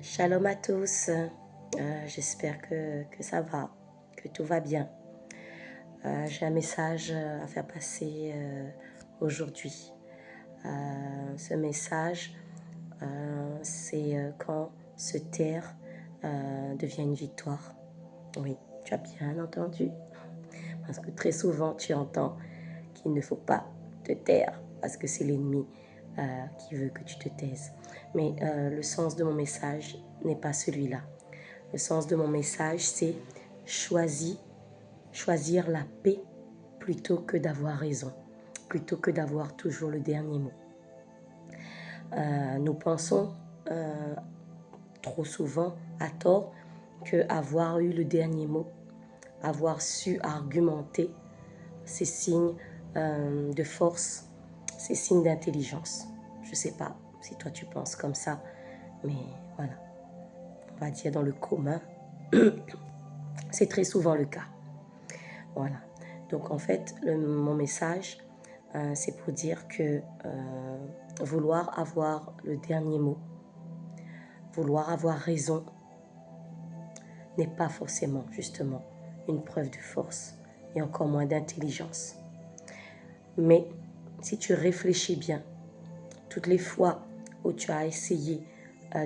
Shalom à tous, j'espère que ça va, que tout va bien. J'ai un message à faire passer aujourd'hui. Ce message, c'est quand se taire devient une victoire. Oui, tu as bien entendu. Parce que très souvent, tu entends qu'il ne faut pas te taire parce que c'est l'ennemi qui veut que tu te taises. Mais le sens de mon message n'est pas celui-là. Le sens de mon message, c'est choisir la paix plutôt que d'avoir raison, plutôt que d'avoir toujours le dernier mot. Nous pensons trop souvent, à tort, qu'avoir eu le dernier mot, avoir su argumenter, c'est signe de force, c'est signe d'intelligence. Je ne sais pas si toi tu penses comme ça, mais voilà, on va dire dans le commun, c'est très souvent le cas. Voilà, donc en fait, mon message, c'est pour dire que vouloir avoir le dernier mot, vouloir avoir raison, n'est pas forcément justement une preuve de force et encore moins d'intelligence. Mais si tu réfléchis bien, toutes les fois où tu as essayé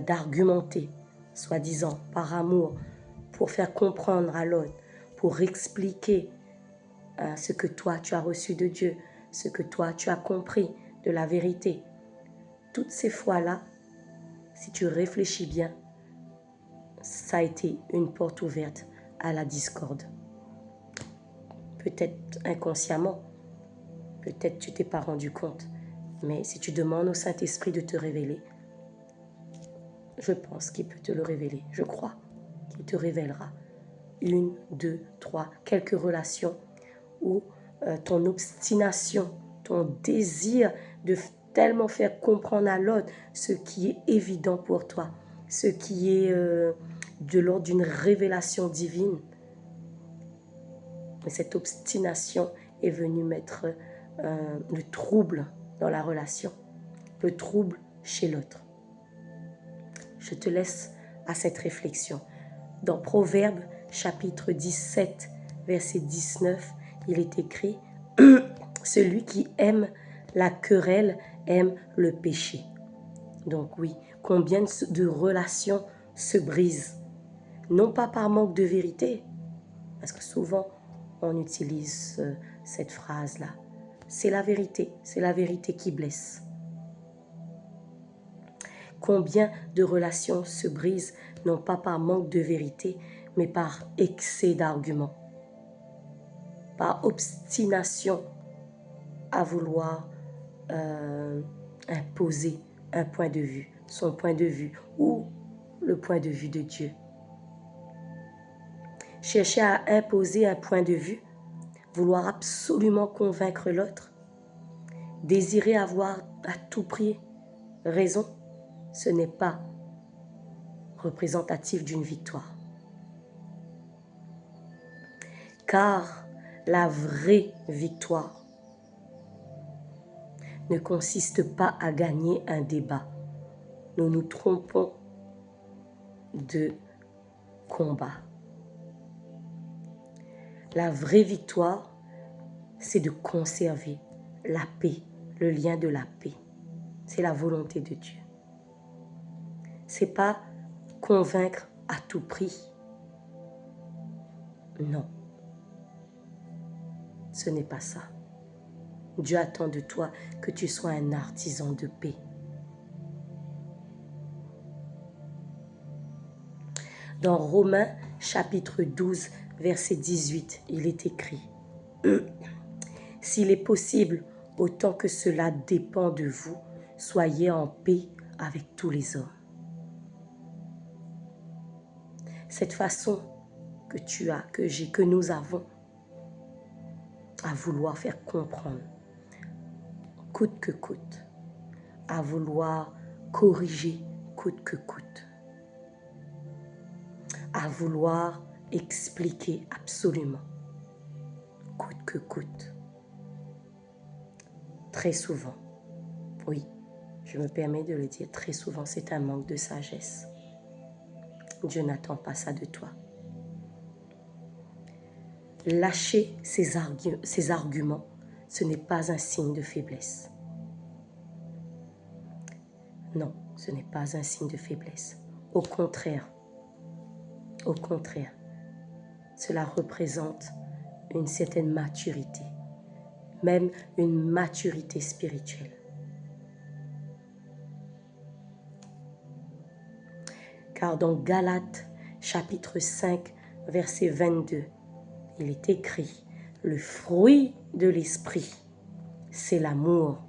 d'argumenter, soi-disant par amour, pour faire comprendre à l'autre, pour expliquer ce que toi tu as reçu de Dieu, ce que toi tu as compris de la vérité, toutes ces fois-là, si tu réfléchis bien, ça a été une porte ouverte à la discorde. Peut-être inconsciemment, peut-être tu t'es pas rendu compte, mais si tu demandes au Saint-Esprit de te révéler, je pense qu'il peut te le révéler, je crois qu'il te révélera. 1, 2, 3, quelques relations où ton obstination, ton désir de tellement faire comprendre à l'autre ce qui est évident pour toi, ce qui est de l'ordre d'une révélation divine. Mais cette obstination est venue mettre le trouble dans la relation, le trouble chez l'autre. Je te laisse à cette réflexion. Dans Proverbes, chapitre 17, verset 19, il est écrit « Celui qui aime la querelle aime le péché ». Donc oui, combien de relations se brisent, non pas par manque de vérité, parce que souvent on utilise cette phrase-là. C'est la vérité qui blesse. Combien de relations se brisent, non pas par manque de vérité, mais par excès d'arguments, par obstination à vouloir imposer un point de vue, son point de vue ou le point de vue de Dieu. Chercher à imposer un point de vue, vouloir absolument convaincre l'autre, désirer avoir à tout prix raison, ce n'est pas représentatif d'une victoire. Car la vraie victoire ne consiste pas à gagner un débat. Nous nous trompons de combat. La vraie victoire, c'est de conserver la paix, le lien de la paix. C'est la volonté de Dieu. C'est pas convaincre à tout prix. Non. Ce n'est pas ça. Dieu attend de toi que tu sois un artisan de paix. Dans Romains, chapitre 12, verset 18, il est écrit « S'il est possible, autant que cela dépend de vous, soyez en paix avec tous les hommes. » Cette façon que tu as, que nous avons, à vouloir faire comprendre, coûte que coûte, à vouloir corriger coûte que coûte, à vouloir expliquer absolument, coûte que coûte. Très souvent, oui, je me permets de le dire, très souvent, c'est un manque de sagesse. Dieu n'attend pas ça de toi. Lâcher ses arguments, ce n'est pas un signe de faiblesse. Non, ce n'est pas un signe de faiblesse. Au contraire, cela représente une certaine maturité, même une maturité spirituelle. Car dans Galates chapitre 5, verset 22, il est écrit, le fruit de l'esprit, c'est l'amour,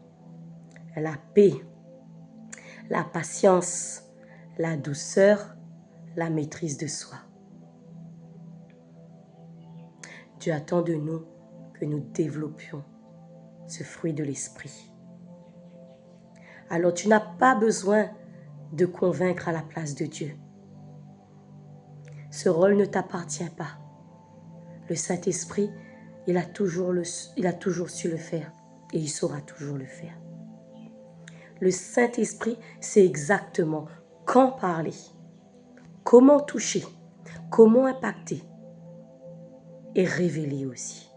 la paix, la patience, la douceur, la maîtrise de soi. Dieu attend de nous que nous développions ce fruit de l'esprit. Alors tu n'as pas besoin de convaincre à la place de Dieu. Ce rôle ne t'appartient pas. Le Saint-Esprit, il a toujours su le faire et il saura toujours le faire. Le Saint-Esprit sait exactement quand parler, comment toucher, comment impacter et révéler aussi.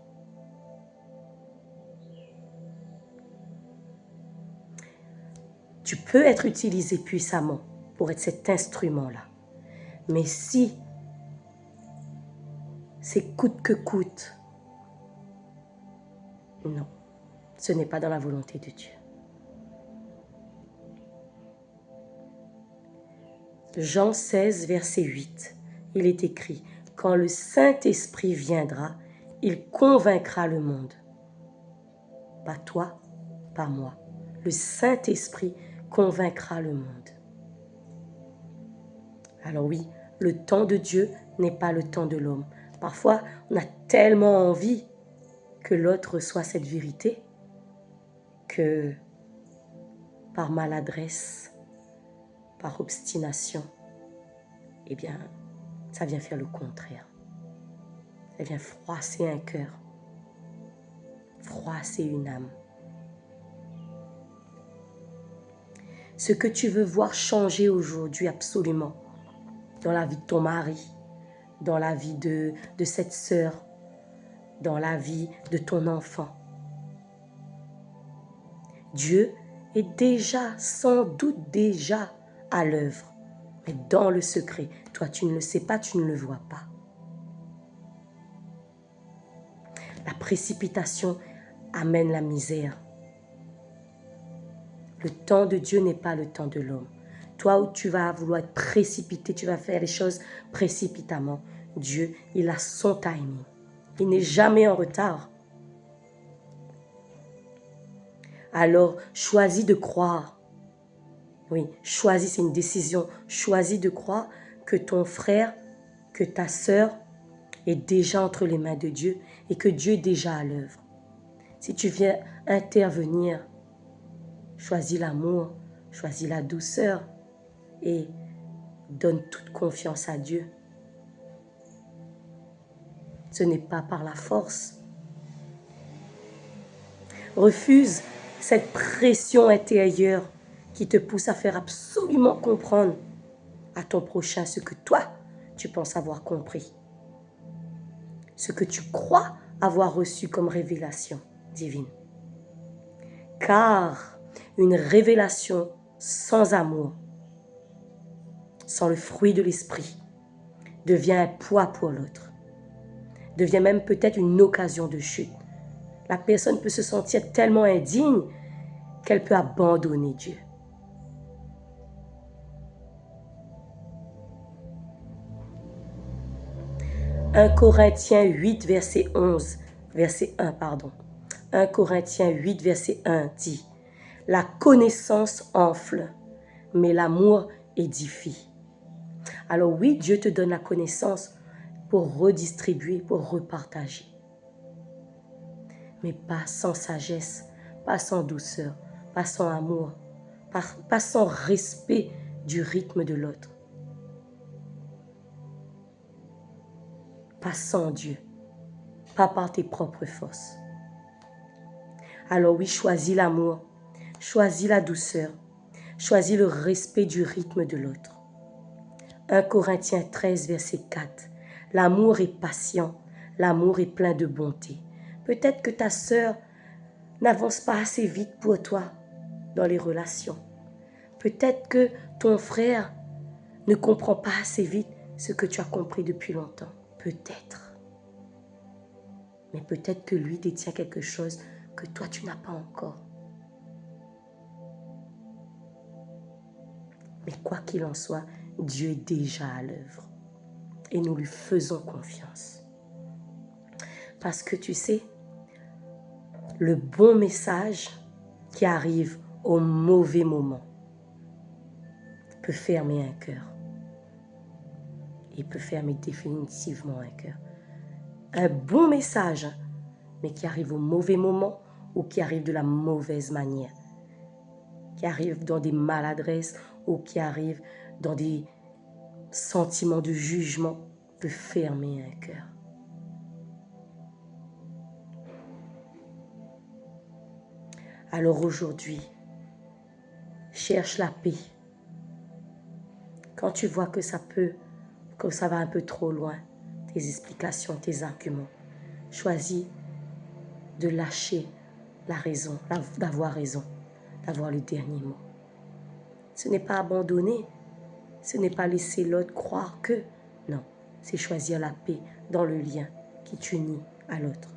Tu peux être utilisé puissamment pour être cet instrument-là. Mais si c'est coûte que coûte, non, ce n'est pas dans la volonté de Dieu. Jean 16, verset 8, il est écrit, « Quand le Saint-Esprit viendra, il convaincra le monde. » Pas toi, pas moi. Le Saint-Esprit convaincra le monde. Alors oui, le temps de Dieu n'est pas le temps de l'homme. Parfois, on a tellement envie que l'autre reçoit cette vérité que par maladresse, par obstination, eh bien, ça vient faire le contraire. Ça vient froisser un cœur, froisser une âme. Ce que tu veux voir changer aujourd'hui absolument dans la vie de ton mari, dans la vie de cette sœur, dans la vie de ton enfant. Dieu est déjà, sans doute déjà à l'œuvre, mais dans le secret. Toi, tu ne le sais pas, tu ne le vois pas. La précipitation amène la misère. Le temps de Dieu n'est pas le temps de l'homme. Toi où tu vas vouloir être précipité, tu vas faire les choses précipitamment. Dieu, il a son timing. Il n'est jamais en retard. Alors, choisis de croire. Oui, choisis, c'est une décision. Choisis de croire que ton frère, que ta sœur est déjà entre les mains de Dieu et que Dieu est déjà à l'œuvre. Si tu viens intervenir, choisis l'amour, choisis la douceur et donne toute confiance à Dieu. Ce n'est pas par la force. Refuse cette pression intérieure qui te pousse à faire absolument comprendre à ton prochain ce que toi, tu penses avoir compris. Ce que tu crois avoir reçu comme révélation divine. Car une révélation sans amour, sans le fruit de l'esprit, devient un poids pour l'autre. Devient même peut-être une occasion de chute. La personne peut se sentir tellement indigne qu'elle peut abandonner Dieu. « 1 Corinthiens 8, verset 1 Corinthiens 8, verset 1 dit « La connaissance enfle, mais l'amour édifie. » Alors oui, Dieu te donne la connaissance pour redistribuer, pour repartager. Mais pas sans sagesse, pas sans douceur, pas sans amour, pas sans respect du rythme de l'autre. Pas sans Dieu, pas par tes propres forces. Alors oui, choisis l'amour, choisis la douceur, choisis le respect du rythme de l'autre. 1 Corinthiens 13, verset 4. L'amour est patient, l'amour est plein de bonté. Peut-être que ta sœur n'avance pas assez vite pour toi dans les relations. Peut-être que ton frère ne comprend pas assez vite ce que tu as compris depuis longtemps. Peut-être. Mais peut-être que lui détient quelque chose que toi tu n'as pas encore. Mais quoi qu'il en soit, Dieu est déjà à l'œuvre. Et nous lui faisons confiance. Parce que tu sais, le bon message qui arrive au mauvais moment peut fermer un cœur. Il peut fermer définitivement un cœur. Un bon message, mais qui arrive au mauvais moment ou qui arrive de la mauvaise manière, qui arrive dans des maladresses ou qui arrive dans des sentiments de jugement, peut fermer un cœur. Alors aujourd'hui, cherche la paix. Quand tu vois que ça va un peu trop loin, tes explications, tes arguments, choisis de lâcher la raison, d'avoir raison, d'avoir le dernier mot. Ce n'est pas abandonner, ce n'est pas laisser l'autre croire que, non, c'est choisir la paix dans le lien qui t'unit à l'autre.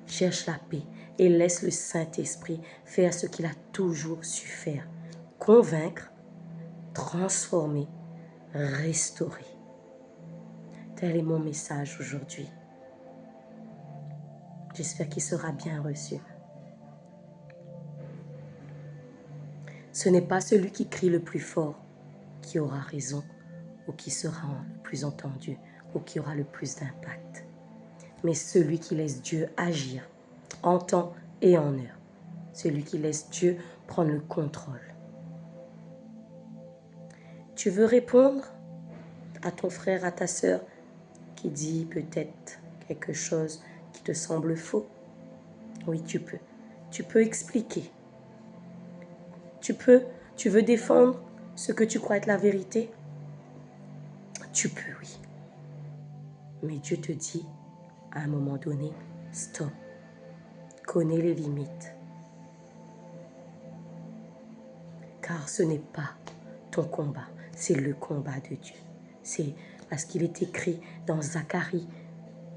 Cherche la paix et laisse le Saint-Esprit faire ce qu'il a toujours su faire. Convaincre, transformer, restaurer. Tel est mon message aujourd'hui. J'espère qu'il sera bien reçu. Ce n'est pas celui qui crie le plus fort qui aura raison ou qui sera le plus entendu ou qui aura le plus d'impact, mais celui qui laisse Dieu agir en temps et en heure, celui qui laisse Dieu prendre le contrôle. Tu veux répondre à ton frère, à ta sœur qui dit peut-être quelque chose qui te semble faux? Oui, tu peux. Tu peux expliquer. Tu veux défendre ce que tu crois être la vérité? Tu peux, oui. Mais Dieu te dit, à un moment donné, stop. Connais les limites. Car ce n'est pas ton combat, c'est le combat de Dieu. C'est parce qu'il est écrit dans Zacharie,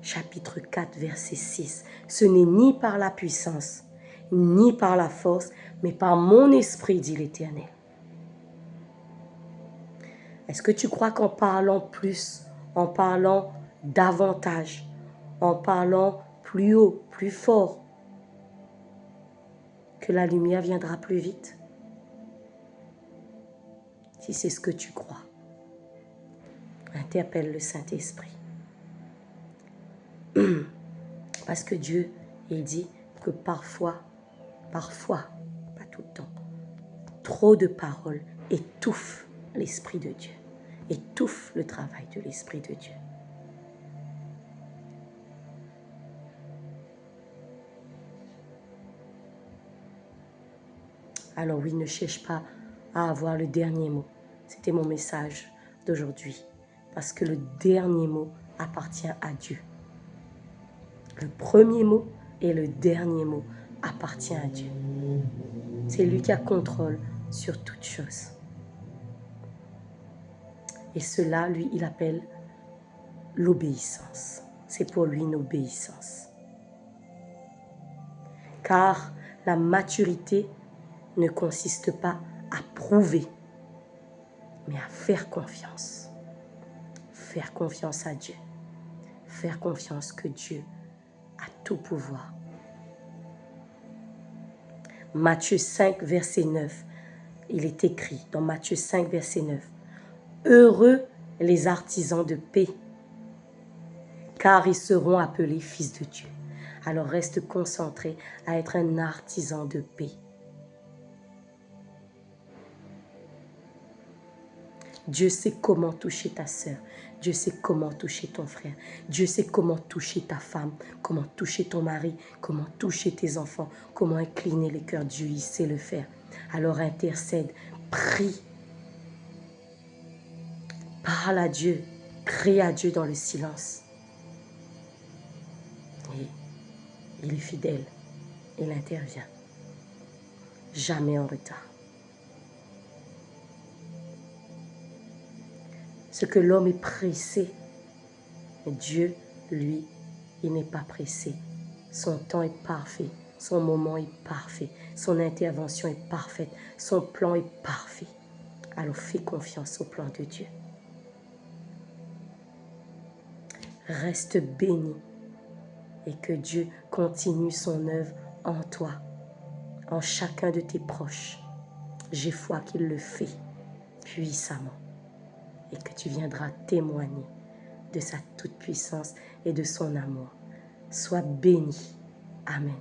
chapitre 4, verset 6. Ce n'est ni par la puissance, ni par la force, mais par mon esprit, dit l'Éternel. Est-ce que tu crois qu'en parlant plus, en parlant davantage, en parlant plus haut, plus fort, que la lumière viendra plus vite? Si c'est ce que tu crois, interpelle le Saint-Esprit. Parce que Dieu, il dit que parfois, pas tout le temps, trop de paroles étouffent l'Esprit de Dieu, étouffent le travail de l'Esprit de Dieu. Alors oui, ne cherche pas à avoir le dernier mot. C'était mon message d'aujourd'hui. Parce que le dernier mot appartient à Dieu. Le premier mot et le dernier mot appartient à Dieu. C'est lui qui a contrôle sur toutes choses. Et cela, lui, il appelle l'obéissance. C'est pour lui une obéissance. Car la maturité ne consiste pas à prouver, mais à faire confiance. Faire confiance à Dieu. Faire confiance que Dieu a tout pouvoir. Matthieu 5, verset 9, il est écrit dans Matthieu 5, verset 9, « Heureux les artisans de paix, car ils seront appelés fils de Dieu. » Alors reste concentré à être un artisan de paix. Dieu sait comment toucher ta sœur. Dieu sait comment toucher ton frère. Dieu sait comment toucher ta femme, comment toucher ton mari, comment toucher tes enfants, comment incliner les cœurs. Dieu, il sait le faire. Alors intercède, prie, parle à Dieu, crie à Dieu dans le silence. Et il est fidèle, il intervient, jamais en retard. Ce que l'homme est pressé, Dieu, lui, il n'est pas pressé. Son temps est parfait, son moment est parfait, son intervention est parfaite, son plan est parfait. Alors fais confiance au plan de Dieu. Reste béni et que Dieu continue son œuvre en toi, en chacun de tes proches. J'ai foi qu'il le fait puissamment et que tu viendras témoigner de sa toute-puissance et de son amour. Sois béni. Amen.